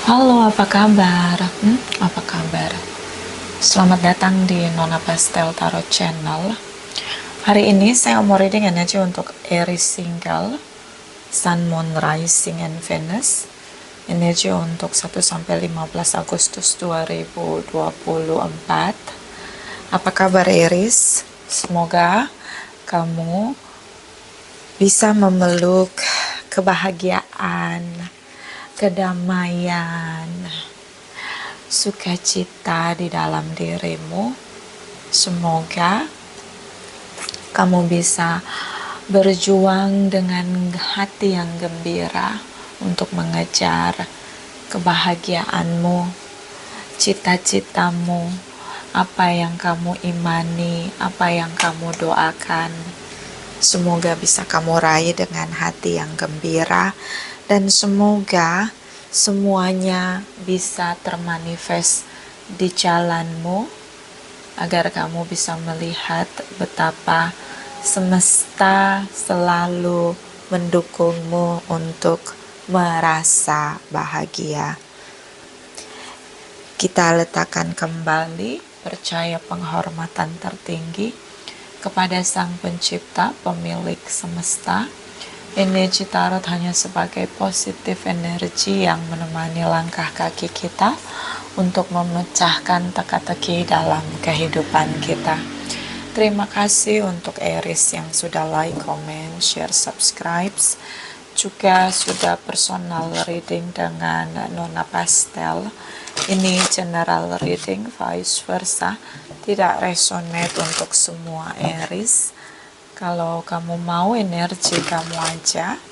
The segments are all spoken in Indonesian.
Halo, apa kabar? Apa kabar? Selamat datang di Nona Pastel Tarot Channel. Hari ini saya mau reading energi untuk Aries single, Sun, Moon, Rising, and Venus. Energi untuk 1-15 Agustus 2024. Apa kabar Aries? Semoga kamu bisa memeluk kebahagiaan, kedamaian, sukacita di dalam dirimu. Semoga kamu bisa berjuang dengan hati yang gembira untuk mengejar kebahagiaanmu, cita-citamu, apa yang kamu imani, apa yang kamu doakan. Semoga bisa kamu raih dengan hati yang gembira, dan semoga semuanya bisa termanifest di jalanmu, agar kamu bisa melihat betapa semesta selalu mendukungmu untuk merasa bahagia. Kita letakkan kembali percaya penghormatan tertinggi kepada Sang Pencipta, pemilik semesta. Energi tarot hanya sebagai positif energi yang menemani langkah kaki kita untuk memecahkan teka-teki dalam kehidupan kita. Terima kasih untuk Aries yang sudah like, comment, share, subscribe. Juga sudah personal reading dengan Nona Pastel. Ini general reading, vice versa. Tidak resonate untuk semua Aries. Kalau kamu mau energi kamu aja,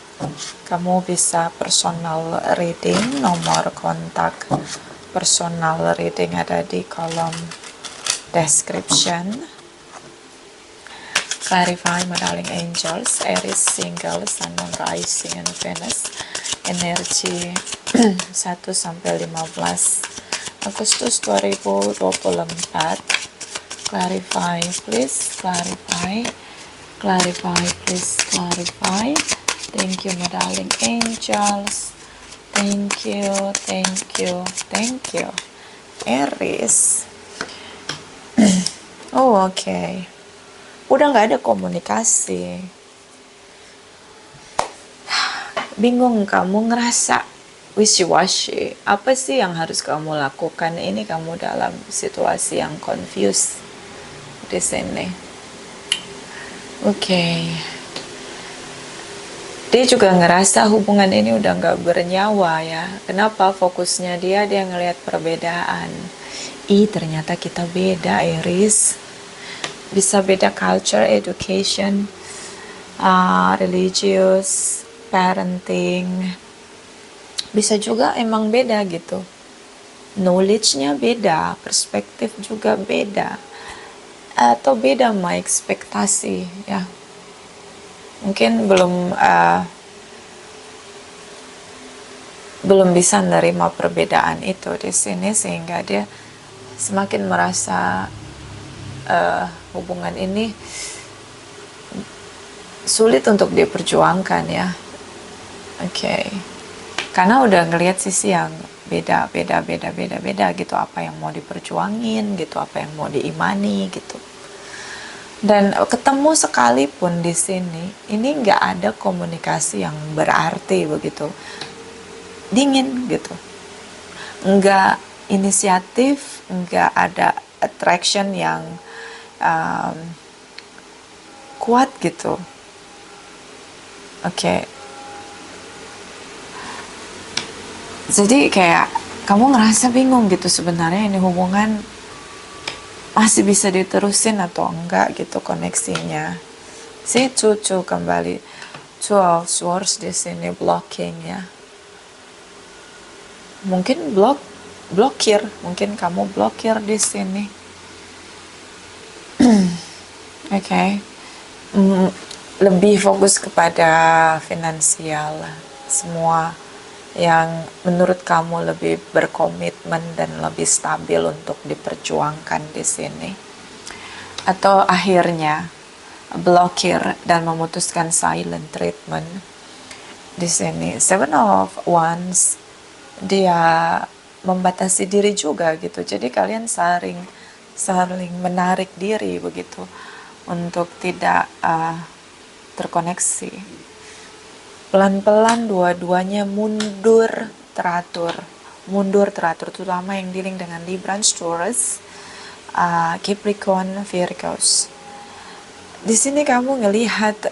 kamu bisa personal reading. Nomor kontak personal reading ada di kolom description. Clarify, my darling angels, Aries single, Sun, Moon, Rising, and Venus. Energi 1-15 Agustus 2024. Clarify, please. Clarify, please. Clarify. Thank you, my darling angels. Thank you. Aries. Oh, okay. Udah nggak ada komunikasi. Bingung, kamu ngerasa wishy-washy. Apa sih yang harus kamu lakukan? Ini kamu dalam situasi yang confused di sini. Oke. Dia juga ngerasa hubungan ini udah nggak bernyawa ya. Kenapa? Fokusnya dia ngelihat perbedaan. Ternyata kita beda, Aries. Bisa beda culture, education, religious, parenting. Bisa juga emang beda gitu. Knowledge-nya beda, perspektif juga beda. Atau beda sama ekspektasi ya. Mungkin belum bisa nerima perbedaan itu di sini, sehingga dia semakin merasa hubungan ini sulit untuk diperjuangkan ya. Oke. Karena udah ngelihat sisi yang beda gitu, apa yang mau diperjuangin gitu, apa yang mau diimani gitu. Dan ketemu sekalipun di sini, ini nggak ada komunikasi yang berarti begitu, dingin gitu, nggak inisiatif, nggak ada attraction yang kuat gitu. Oke. Jadi kayak kamu ngerasa bingung gitu, sebenarnya ini hubungan masih bisa diterusin atau enggak gitu koneksinya. Si cucu kembali 12 Swords di sini, blocking ya. Mungkin blokir, mungkin kamu blokir di sini. Oke. Lebih fokus kepada finansial, semua yang menurut kamu lebih berkomitmen dan lebih stabil untuk diperjuangkan di sini. Atau akhirnya blokir dan memutuskan silent treatment di sini. 7 of Wands dia membatasi diri juga gitu. Jadi kalian saling menarik diri begitu untuk tidak terkoneksi. Pelan-pelan dua-duanya mundur teratur, terutama yang dealing dengan Libra, Taurus, Capricorn, Virgos. Di sini kamu ngelihat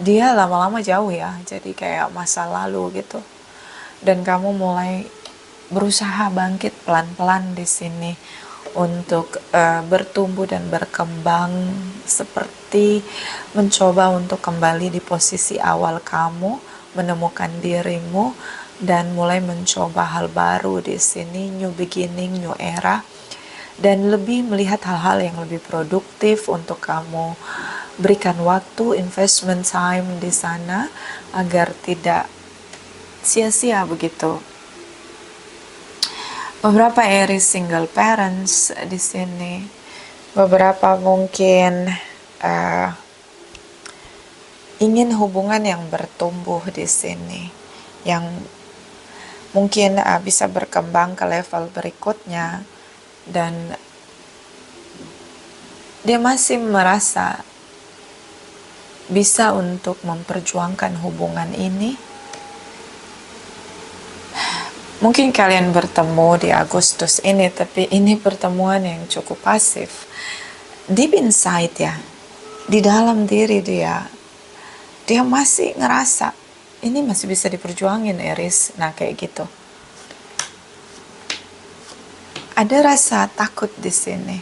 dia lama-lama jauh ya, jadi kayak masa lalu gitu. Dan kamu mulai berusaha bangkit pelan-pelan di sini untuk bertumbuh dan berkembang, seperti mencoba untuk kembali di posisi awal kamu, menemukan dirimu dan mulai mencoba hal baru di sini, new beginning, new era, dan lebih melihat hal-hal yang lebih produktif untuk kamu berikan waktu, investment time di sana agar tidak sia-sia begitu. Beberapa Aries single parents di sini, beberapa mungkin ingin hubungan yang bertumbuh di sini, yang mungkin bisa berkembang ke level berikutnya, dan dia masih merasa bisa untuk memperjuangkan hubungan ini. Mungkin kalian bertemu di Agustus ini, tapi ini pertemuan yang cukup pasif. Deep inside ya, di dalam diri dia masih ngerasa ini masih bisa diperjuangin, Aries. Nah kayak gitu. Ada rasa takut di sini,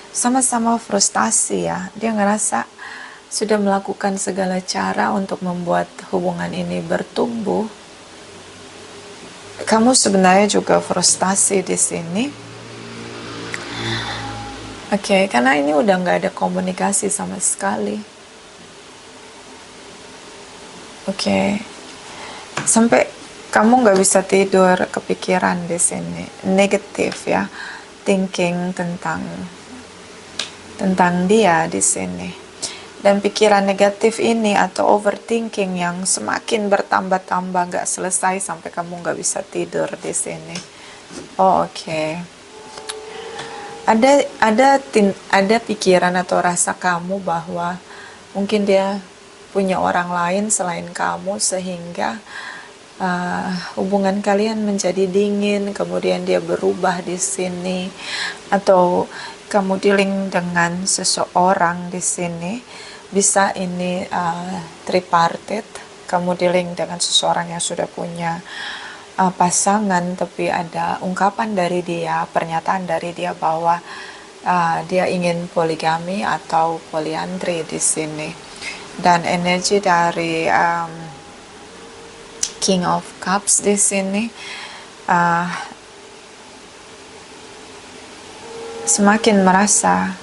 sama-sama frustasi ya. Dia ngerasa sudah melakukan segala cara untuk membuat hubungan ini bertumbuh. Kamu sebenarnya juga frustasi di sini. Oke, karena ini udah nggak ada komunikasi sama sekali. Oke, sampai kamu nggak bisa tidur, kepikiran di sini, negatif ya, thinking tentang dia di sini. Dan pikiran negatif ini atau overthinking yang semakin bertambah-tambah nggak selesai sampai kamu nggak bisa tidur di sini. Oh, oke. Ada pikiran atau rasa kamu bahwa mungkin dia punya orang lain selain kamu, sehingga hubungan kalian menjadi dingin, kemudian dia berubah di sini, atau kamu dealing dengan seseorang di sini. Bisa ini tripartite, kamu dealing dengan seseorang yang sudah punya pasangan, tapi ada ungkapan dari dia, pernyataan dari dia bahwa dia ingin poligami atau poliandri di sini. Dan energi dari King of Cups di sini semakin merasa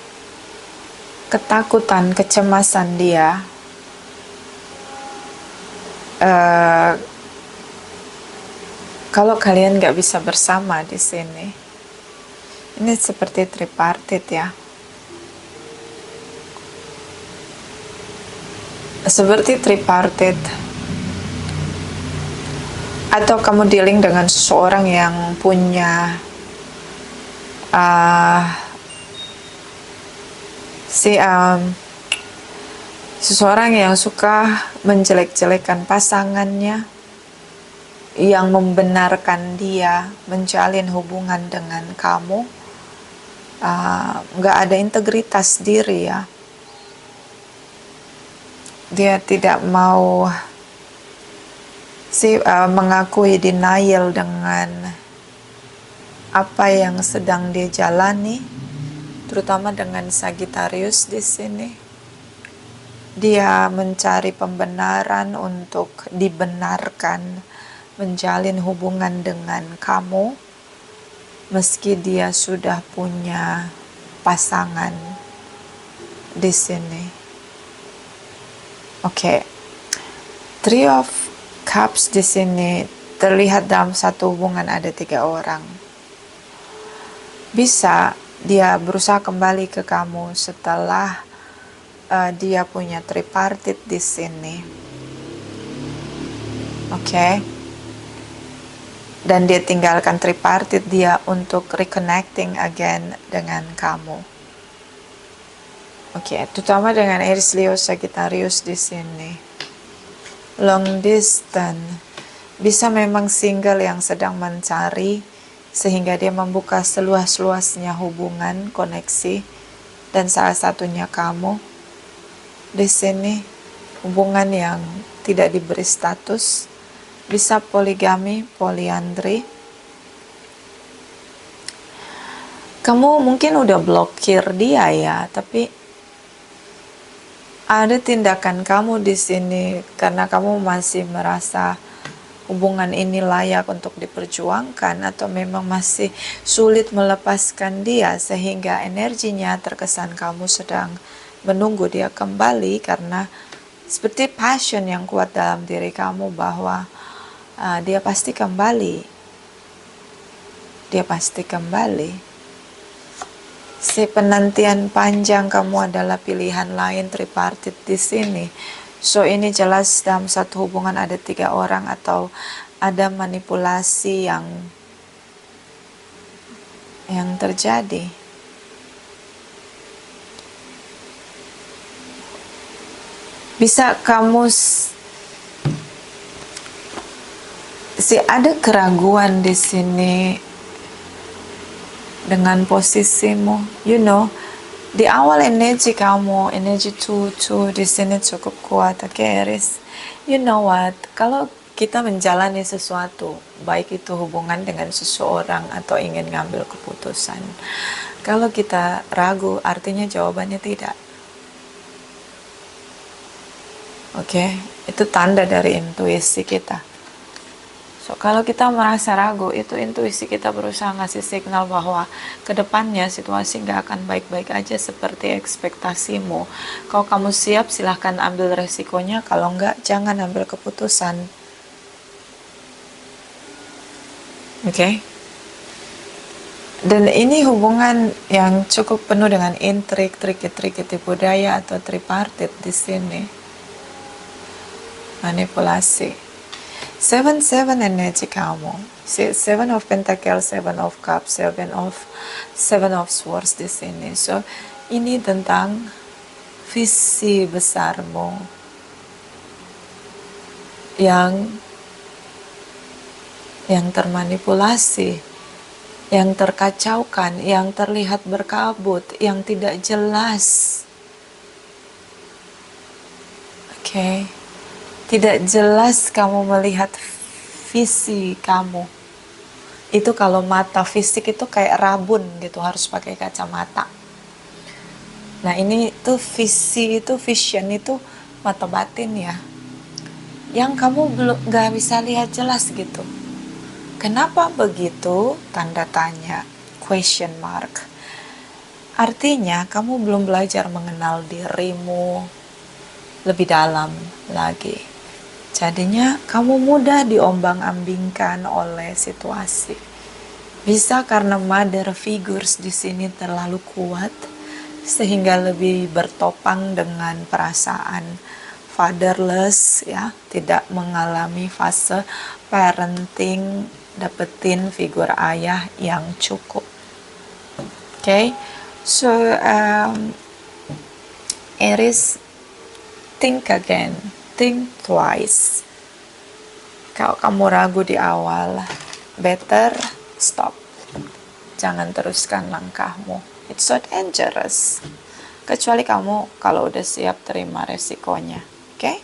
ketakutan, kecemasan dia kalau kalian gak bisa bersama di sini. Ini seperti tripartite ya, seperti tripartite. Atau kamu dealing dengan seseorang yang punya seseorang yang suka menjelek-jelekan pasangannya, yang membenarkan dia menjalin hubungan dengan kamu, gak ada integritas diri ya. Dia tidak mau mengakui, denial dengan apa yang sedang dia jalani, terutama dengan Sagittarius di sini. Dia mencari pembenaran untuk dibenarkan menjalin hubungan dengan kamu, meski dia sudah punya pasangan di sini. Oke. Three of Cups di sini terlihat dalam satu hubungan ada 3 orang. Bisa dia berusaha kembali ke kamu setelah dia punya tripartite di sini. Oke. dan dia tinggalkan tripartit dia untuk reconnecting again dengan kamu. Oke, terutama dengan Aries, Leo, Sagittarius di sini. Long distance, bisa memang single yang sedang mencari sehingga dia membuka seluas-luasnya hubungan, koneksi, dan salah satunya kamu di sini. Hubungan yang tidak diberi status, bisa poligami, poliandri. Kamu mungkin udah blokir dia ya, tapi ada tindakan kamu di sini karena kamu masih merasa hubungan ini layak untuk diperjuangkan, atau memang masih sulit melepaskan dia sehingga energinya terkesan kamu sedang menunggu dia kembali, karena seperti passion yang kuat dalam diri kamu bahwa dia pasti kembali. Dia pasti kembali. Si penantian panjang kamu adalah pilihan lain tripartit di sini. So ini jelas dalam satu hubungan ada 3 orang atau ada manipulasi yang terjadi. Bisa kamu ada keraguan di sini dengan posisimu, di awal energi kamu, energi tutu di sini cukup kuat, oke Aries. You know what? Kalau kita menjalani sesuatu, baik itu hubungan dengan seseorang atau ingin ngambil keputusan, kalau kita ragu, artinya jawabannya tidak. Oke, itu tanda dari intuisi kita. So, kalau kita merasa ragu, itu intuisi kita berusaha ngasih signal bahwa kedepannya situasi nggak akan baik-baik aja seperti ekspektasimu. Kalau kamu siap, silahkan ambil resikonya. Kalau nggak, jangan ambil keputusan. Oke? Dan ini hubungan yang cukup penuh dengan intrik, triki-triki tipu daya atau tripartit di sini. Manipulasi. 7-7 energi kamu. 7 of Pentacles, 7 of Cups, 7 of Swords di sini. So, ini tentang visi besarmu yang termanipulasi, yang terkacaukan, yang terlihat berkabut, yang tidak jelas. Oke. Tidak jelas kamu melihat visi kamu. Itu kalau mata fisik itu kayak rabun gitu, harus pakai kacamata. Nah ini tuh visi itu, vision itu mata batin ya. Yang kamu belum gak bisa lihat jelas gitu. Kenapa begitu? Tanda tanya, question mark. Artinya kamu belum belajar mengenal dirimu lebih dalam lagi. Jadinya kamu mudah diombang-ambingkan oleh situasi. Bisa karena mother figures di sini terlalu kuat sehingga lebih bertopang dengan perasaan fatherless ya, tidak mengalami fase parenting, dapetin figur ayah yang cukup. Okay? So Aries, think again. Think twice. Kalau kamu ragu di awal, better stop. Jangan teruskan langkahmu. It's so dangerous. Kecuali kamu kalau udah siap terima resikonya. Okay?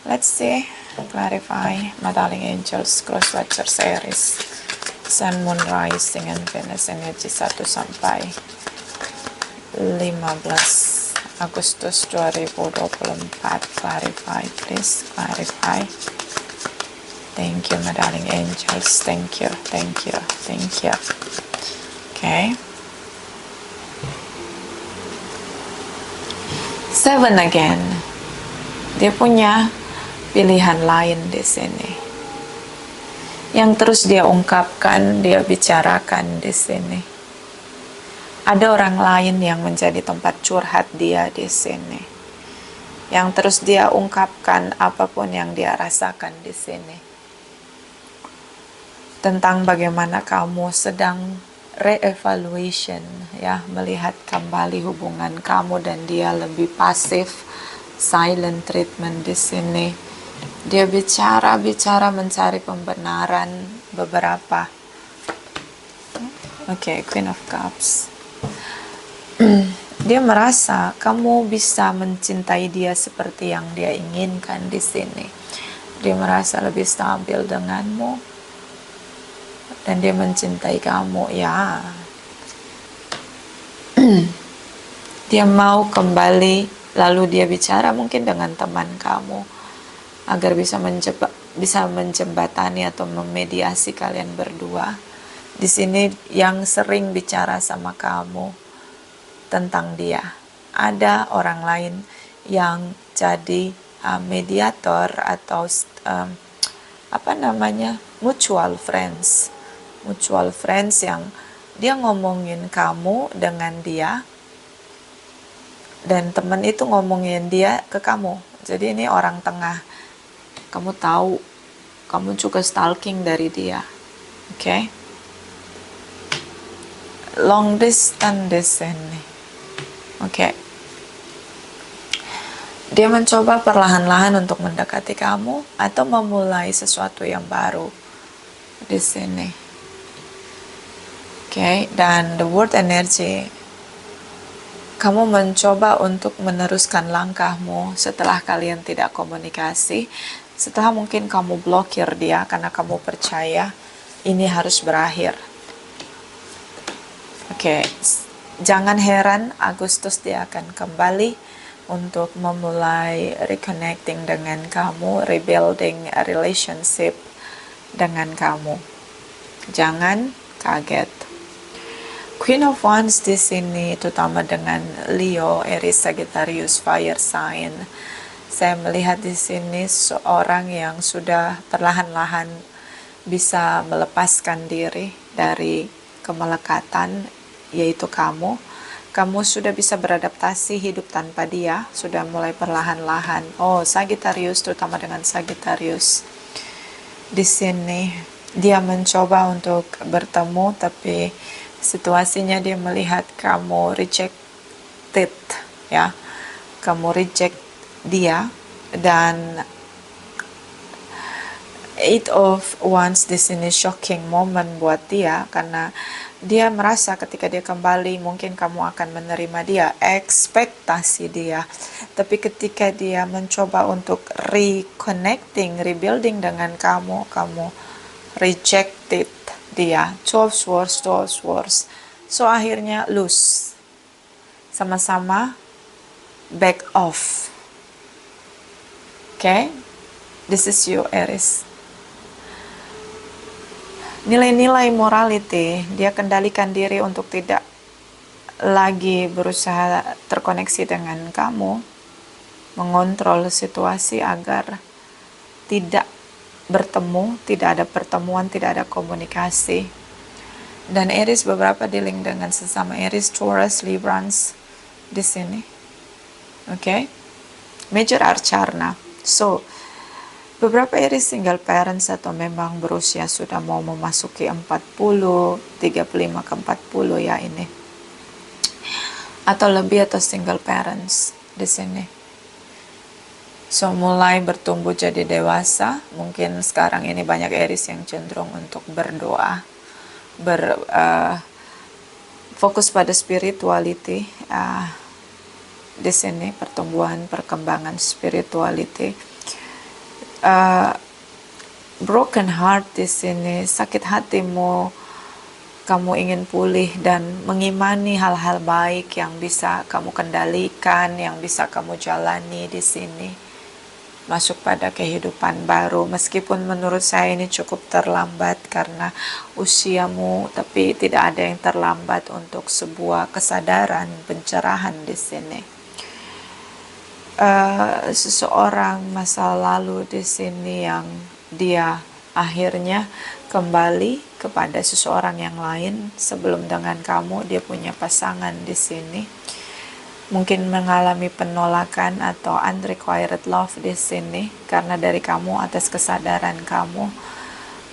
Let's see. Clarify. My darling angels, cross watchers Aries. Sun, Moon, Rising, and Venus energi 1 sampai 15 Agustus 2024. Clarify, please. Clarify. Thank you, my darling angels. Thank you, thank you, thank you. Okay. 7 again. Dia punya pilihan lain di sini. Yang terus dia ungkapkan, dia bicarakan di sini. Ada orang lain yang menjadi tempat curhat dia di sini. Yang terus dia ungkapkan apapun yang dia rasakan di sini. tentang bagaimana kamu sedang re-evaluation, ya, melihat kembali hubungan kamu dan dia lebih pasif, silent treatment di sini. Dia bicara mencari pembenaran beberapa. Oke, Queen of Cups. Dia merasa kamu bisa mencintai dia seperti yang dia inginkan di sini. Dia merasa lebih stabil denganmu dan dia mencintai kamu, ya. Dia mau kembali, lalu dia bicara mungkin dengan teman kamu agar bisa menjembatani atau memediasi kalian berdua. Di sini yang sering bicara sama kamu tentang dia. Ada orang lain yang jadi mediator atau mutual friends yang dia ngomongin kamu dengan dia dan teman itu ngomongin dia ke kamu. Jadi ini orang tengah. Kamu tahu, kamu juga stalking dari dia. Oke? Long distance di sini. Oke. Dia mencoba perlahan-lahan untuk mendekati kamu atau memulai sesuatu yang baru di sini. Oke, dan the word energy. Kamu mencoba untuk meneruskan langkahmu setelah kalian tidak komunikasi, setelah mungkin kamu blokir dia karena kamu percaya ini harus berakhir. Oke, jangan heran Agustus dia akan kembali untuk memulai reconnecting dengan kamu, rebuilding a relationship dengan kamu. Jangan kaget. Queen of Wands di sini, terutama dengan Leo, Aries, Sagittarius, fire sign. Saya melihat di sini seorang yang sudah perlahan-lahan bisa melepaskan diri dari kemelekatan, yaitu kamu. Kamu sudah bisa beradaptasi hidup tanpa dia, sudah mulai perlahan-lahan. Oh, Sagittarius, terutama dengan Sagittarius. Di sini dia mencoba untuk bertemu, tapi situasinya dia melihat kamu rejected, ya. Kamu reject dia, dan Eight of Wands di sini shocking moment buat dia karena dia merasa ketika dia kembali mungkin kamu akan menerima dia, ekspektasi dia. Tapi ketika dia mencoba untuk reconnecting, rebuilding dengan kamu rejected dia. 12 Swords. So akhirnya lose. Sama-sama back off. Okay? This is you, Aries. Nilai-nilai morality, dia kendalikan diri untuk tidak lagi berusaha terkoneksi dengan kamu, mengontrol situasi agar tidak bertemu, tidak ada pertemuan, tidak ada komunikasi. Dan Aries beberapa dealing dengan sesama Aries, Taurus, Librans di sini. Okay? Major Arcana. So, beberapa Aries single parents atau memang berusia sudah mau memasuki 40, 35 ke 40 ya ini. Atau lebih, atau single parents di sini. So mulai bertumbuh jadi dewasa. Mungkin sekarang ini banyak Aries yang cenderung untuk berdoa, fokus pada spirituality. Di sini pertumbuhan, perkembangan spirituality. Broken heart di sini, sakit hatimu, kamu ingin pulih dan mengimani hal-hal baik yang bisa kamu kendalikan, yang bisa kamu jalani di sini, masuk pada kehidupan baru. Meskipun menurut saya ini cukup terlambat karena usiamu, tapi tidak ada yang terlambat untuk sebuah kesadaran, pencerahan di sini. Seseorang masa lalu di sini yang dia akhirnya kembali kepada seseorang yang lain sebelum dengan kamu, dia punya pasangan di sini. Mungkin mengalami penolakan atau unrequited love di sini karena dari kamu, atas kesadaran kamu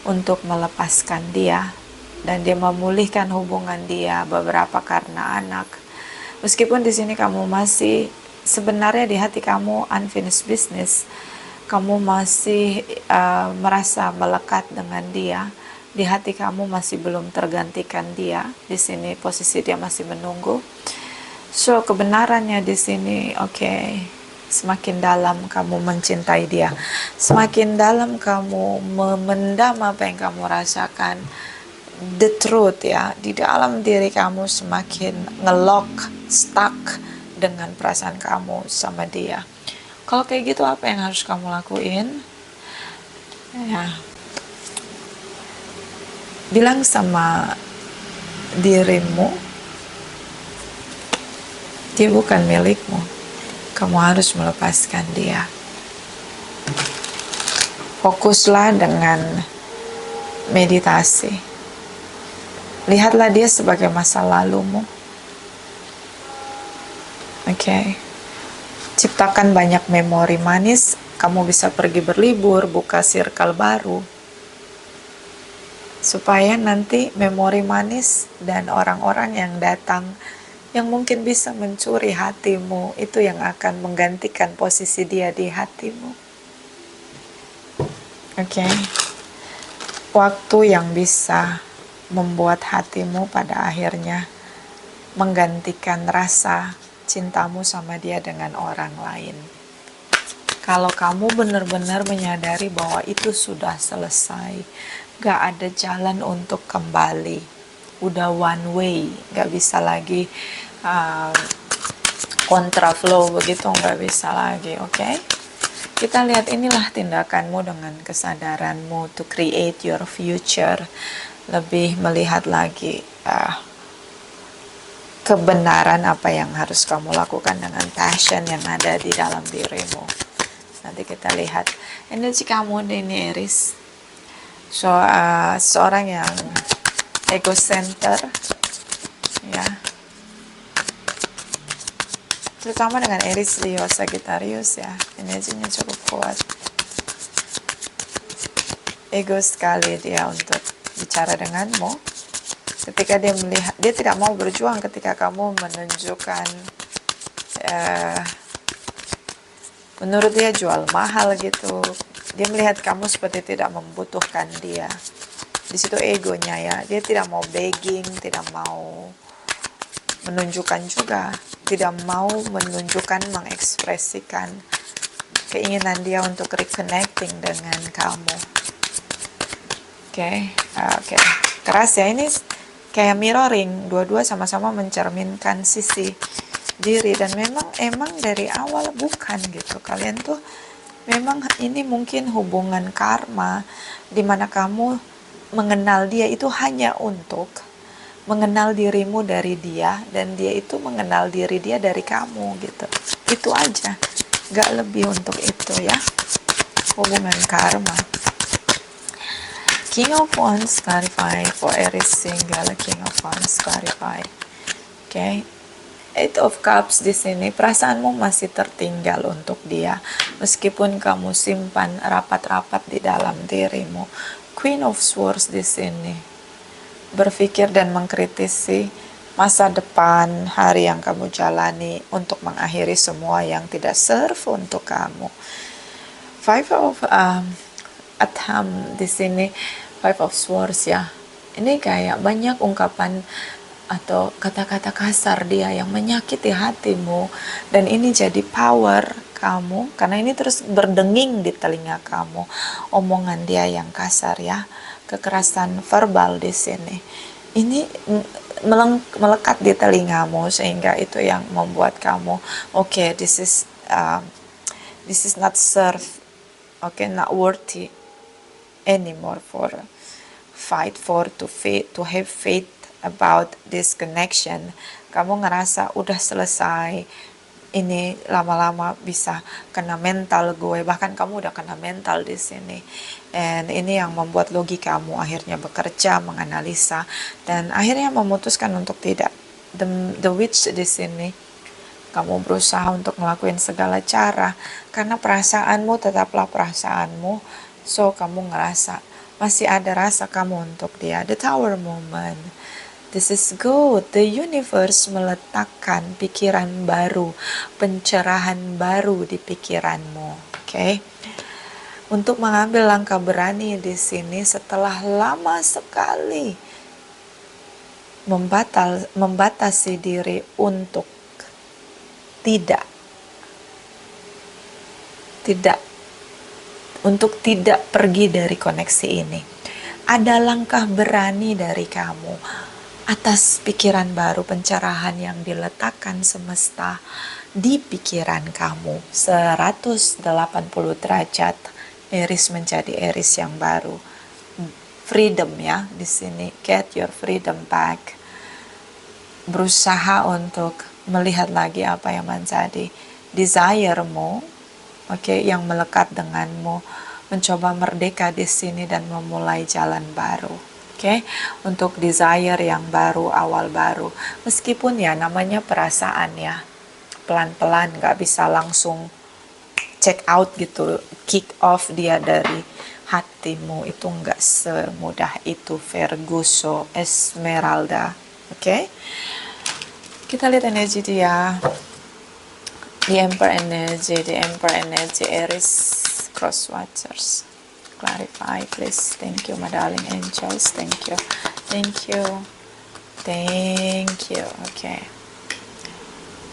untuk melepaskan dia, dan dia memulihkan hubungan dia beberapa karena anak. Meskipun di sini kamu masih sebenarnya di hati kamu unfinished business, kamu masih merasa melekat dengan dia, di hati kamu masih belum tergantikan dia. Di sini posisi dia masih menunggu. So kebenarannya di sini, oke, semakin dalam kamu mencintai dia, semakin dalam kamu memendam apa yang kamu rasakan, the truth ya, di dalam diri kamu semakin ngelock, stuck dengan perasaan kamu sama dia. Kalau kayak gitu, apa yang harus kamu lakuin? Ya, bilang sama dirimu, dia bukan milikmu. Kamu harus melepaskan dia. Fokuslah dengan meditasi. Lihatlah dia sebagai masa lalumu. Oke. Ciptakan banyak memori manis. Kamu bisa pergi berlibur, buka circle baru, supaya nanti memori manis dan orang-orang yang datang yang mungkin bisa mencuri hatimu, itu yang akan menggantikan posisi dia di hatimu. Oke. Waktu yang bisa membuat hatimu pada akhirnya menggantikan rasa cintamu sama dia dengan orang lain. Kalau kamu benar-benar menyadari bahwa itu sudah selesai, gak ada jalan untuk kembali, udah one way, gak bisa lagi kontraflow begitu, gak bisa lagi. Oke? Kita lihat, inilah tindakanmu dengan kesadaranmu to create your future. Lebih melihat lagi kebenaran apa yang harus kamu lakukan dengan passion yang ada di dalam dirimu. Nanti kita lihat energi kamu ini, Aries. So, seorang yang ego center, ya, terutama dengan Aries, Leo, Sagittarius, ya, energinya cukup kuat. Ego sekali dia untuk bicara denganmu. Ketika dia melihat, dia tidak mau berjuang ketika kamu menunjukkan menurut dia jual mahal gitu. Dia melihat kamu seperti tidak membutuhkan dia. Di situ egonya ya. Dia tidak mau begging, tidak mau menunjukkan juga, tidak mau menunjukkan, mengekspresikan keinginan dia untuk reconnecting dengan kamu. Oke. Keras ya, ini kayak mirroring, dua-dua sama-sama mencerminkan sisi diri, dan emang dari awal bukan gitu. Kalian tuh memang ini mungkin hubungan karma di mana kamu mengenal dia itu hanya untuk mengenal dirimu dari dia, dan dia itu mengenal diri dia dari kamu gitu. Itu aja, gak lebih untuk itu ya, hubungan karma. King of Wands clarify for Aries single. King of Wands clarify. Okay. Eight of Cups di sini, perasaanmu masih tertinggal untuk dia meskipun kamu simpan rapat-rapat di dalam dirimu. Queen of Swords di sini, berpikir dan mengkritisi masa depan, hari yang kamu jalani untuk mengakhiri semua yang tidak serve untuk kamu. Five of Atham di sini, Five of Swords ya. Ini kayak banyak ungkapan atau kata-kata kasar dia yang menyakiti hatimu, dan ini jadi power kamu karena ini terus berdenging di telinga kamu. Omongan dia yang kasar ya, kekerasan verbal di sini. Ini melekat di telingamu sehingga itu yang membuat kamu this is not serve, not worthy anymore for fight for to have faith about this connection. Kamu ngerasa udah selesai, ini lama-lama bisa kena mental gue, bahkan kamu udah kena mental di sini. And ini yang membuat logikamu akhirnya bekerja, menganalisa, dan akhirnya memutuskan untuk tidak. The witch di sini, kamu berusaha untuk ngelakuin segala cara karena perasaanmu tetaplah perasaanmu. So kamu ngerasa Masih ada rasa kamu untuk dia. The Tower moment. This is good. The universe meletakkan pikiran baru, pencerahan baru di pikiranmu. Oke. Untuk mengambil langkah berani di sini setelah lama sekali membatasi diri untuk tidak pergi dari koneksi ini. Ada langkah berani dari kamu atas pikiran baru, pencerahan yang diletakkan semesta di pikiran kamu 180 derajat. Aries menjadi Aries yang baru. Freedom ya di sini, get your freedom back. Berusaha untuk melihat lagi apa yang menjadi desire-mu, yang melekat denganmu, mencoba merdeka di sini dan memulai jalan baru. Untuk desire yang baru, awal baru. Meskipun ya namanya perasaan ya, pelan-pelan, gak bisa langsung check out gitu, kick off dia dari hatimu, itu nggak semudah itu. Virgo, Esmeralda. Kita lihat energi dia. The Emperor energy, Aries, Cross Watchers. Clarify please. Thank you my darling angels. Thank you.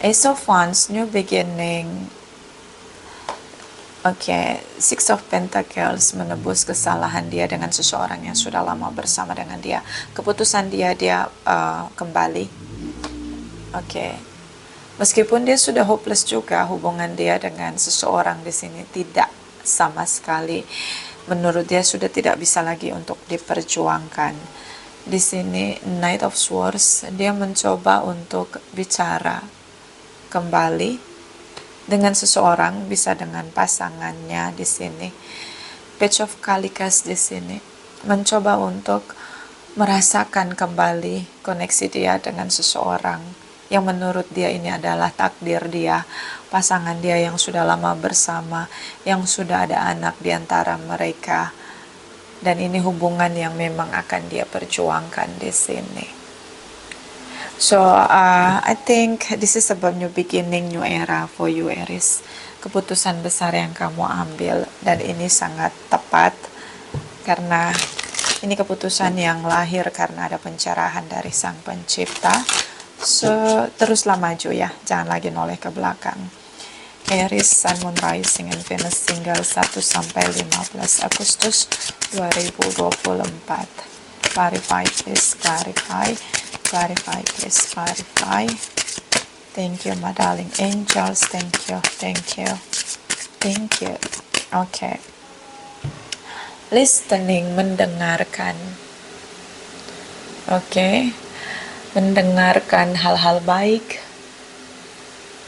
Ace of Wands, new beginning. Six of Pentacles, menebus kesalahan dia dengan seseorang yang sudah lama bersama dengan dia. Keputusan dia kembali. Meskipun dia sudah hopeless juga, hubungan dia dengan seseorang di sini tidak sama sekali. Menurut dia sudah tidak bisa lagi untuk diperjuangkan. Di sini Knight of Swords, dia mencoba untuk bicara kembali dengan seseorang, bisa dengan pasangannya di sini. Page of Kalikas di sini mencoba untuk merasakan kembali koneksi dia dengan seseorang yang menurut dia ini adalah takdir dia, pasangan dia yang sudah lama bersama, yang sudah ada anak di antara mereka, dan ini hubungan yang memang akan dia perjuangkan di sini. So, I think this is about new beginning, new era for you Aries. Keputusan besar yang kamu ambil, dan ini sangat tepat karena ini keputusan yang lahir karena ada pencerahan dari Sang Pencipta. So, teruslah maju ya, jangan lagi noleh ke belakang. Aries, Sun, Moon, Rising, and Venus tinggal 1-15 Agustus 2024. Clarify please, clarify please, clarify. Thank you my darling angels, thank you. Listening, mendengarkan. Mendengarkan hal-hal baik,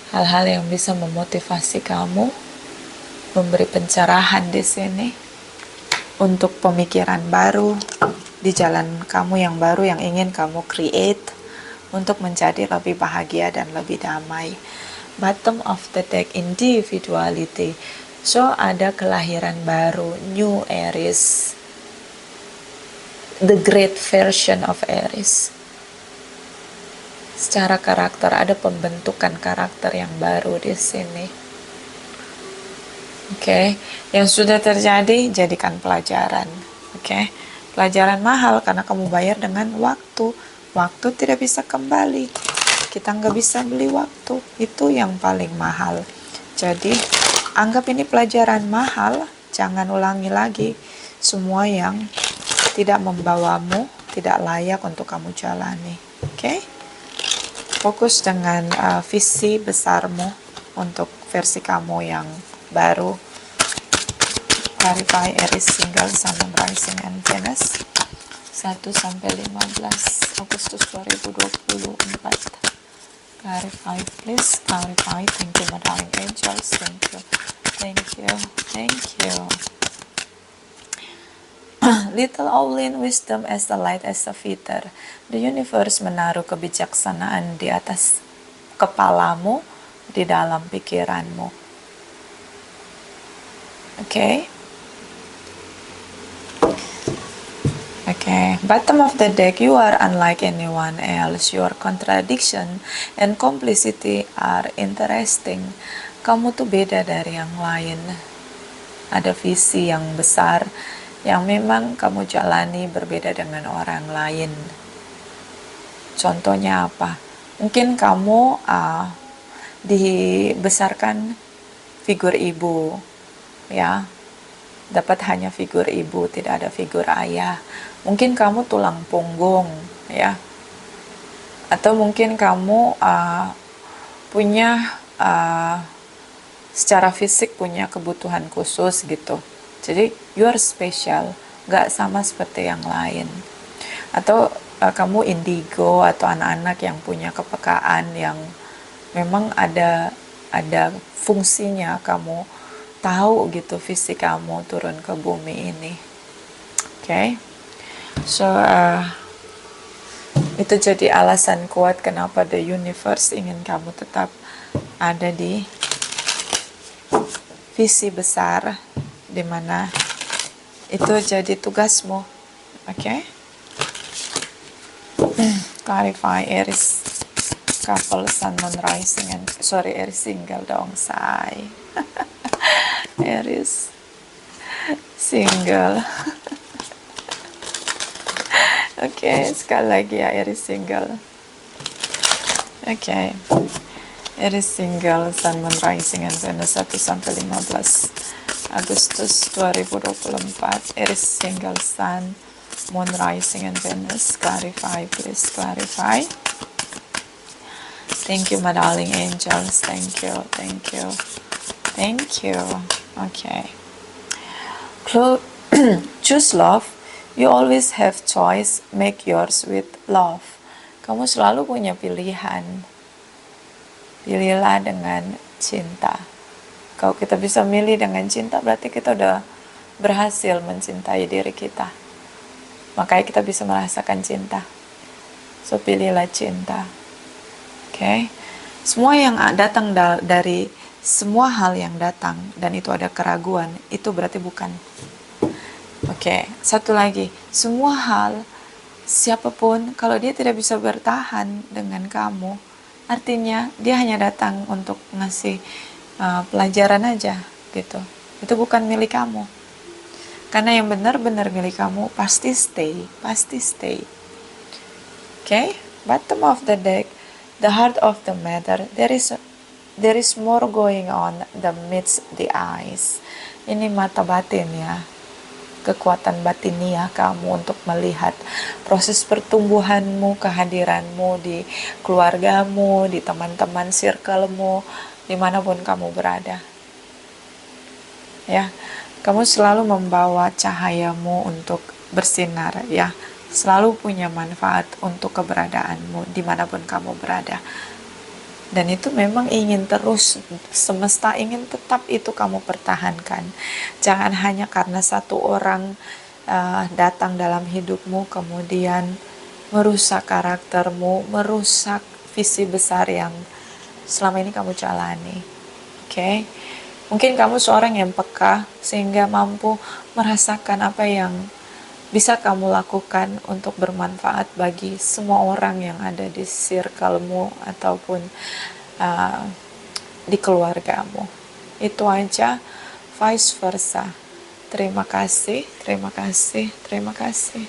hal-hal yang bisa memotivasi kamu, memberi pencerahan di sini untuk pemikiran baru di jalan kamu yang baru yang ingin kamu create untuk menjadi lebih bahagia dan lebih damai. Bottom of the deck, individuality. So, ada kelahiran baru, new Aries, the great version of Aries. Secara karakter ada pembentukan karakter yang baru di sini. Yang sudah terjadi jadikan pelajaran. Pelajaran mahal karena kamu bayar dengan waktu. Waktu tidak bisa kembali. Kita nggak bisa beli waktu. Itu yang paling mahal. Jadi anggap ini pelajaran mahal. Jangan ulangi lagi semua yang tidak membawamu, tidak layak untuk kamu jalani. Fokus dengan visi besarmu untuk versi kamu yang baru. Clarify Aries, single, Sun, Moon, Rising, and Venus 1-15 Agustus 2024. Clarify please, clarify. Thank you my darling angels, thank you. Little Owlin, wisdom as the light as a feather. The universe menaruh kebijaksanaan di atas kepalamu, di dalam pikiranmu. Okay, bottom of the deck, you are unlike anyone else. Your contradiction and complicity are interesting. Kamu tuh beda dari yang lain. Ada visi yang besar yang memang kamu jalani berbeda dengan orang lain. Contohnya apa? Mungkin kamu dibesarkan figur ibu, ya, dapat hanya figur ibu, tidak ada figur ayah. Mungkin kamu tulang punggung, ya, atau mungkin kamu punya secara fisik punya kebutuhan khusus gitu. Jadi you are special, gak sama seperti yang lain. Atau kamu indigo atau anak-anak yang punya kepekaan yang memang ada fungsinya, kamu tahu gitu visi kamu turun ke bumi ini. Okay, so itu jadi alasan kuat kenapa the universe ingin kamu tetap ada di visi besar, dimana itu jadi tugasmu. Okay, clarify Aries couple, sun, moon, rising, and Aries single dong, say. Aries single. Oke, sekali lagi ya, Aries single. Oke, Aries single, sun, moon, rising, and Venus 1-15 Agustus 2024. Aries single, sun, moon, rising, and Venus. Clarify, please clarify. Thank you, my darling angels. Thank you, thank you, thank you. Okay. Choose love. You always have choice. Make yours with love. Kamu selalu punya pilihan. Pilihlah dengan cinta. Kalau kita bisa milih dengan cinta, berarti kita udah berhasil mencintai diri kita. Makanya kita bisa merasakan cinta. So pilihlah cinta. Okay. Semua yang datang dari semua hal yang datang dan itu ada keraguan, itu berarti bukan. Oke, satu lagi, semua hal siapapun kalau dia tidak bisa bertahan dengan kamu, artinya dia hanya datang untuk ngasih pelajaran aja gitu. Itu bukan milik kamu. Karena yang benar-benar milik kamu pasti stay. Okay, bottom of the deck. The heart of the matter, there is more going on than meets the eyes. Ini mata batin ya, kekuatan batiniah kamu untuk melihat proses pertumbuhanmu, kehadiranmu di keluargamu, di teman-teman circlemu, dimanapun kamu berada. Ya, kamu selalu membawa cahayamu untuk bersinar ya. Selalu punya manfaat untuk keberadaanmu dimanapun kamu berada. Dan itu memang ingin terus, semesta ingin tetap itu kamu pertahankan. Jangan hanya karena satu orang datang dalam hidupmu kemudian merusak karaktermu, merusak visi besar yang selama ini kamu jalani. Okay? Mungkin kamu seorang yang peka sehingga mampu merasakan apa yang bisa kamu lakukan untuk bermanfaat bagi semua orang yang ada di circlemu ataupun di keluargamu. Itu aja, vice versa. Terima kasih, terima kasih, terima kasih.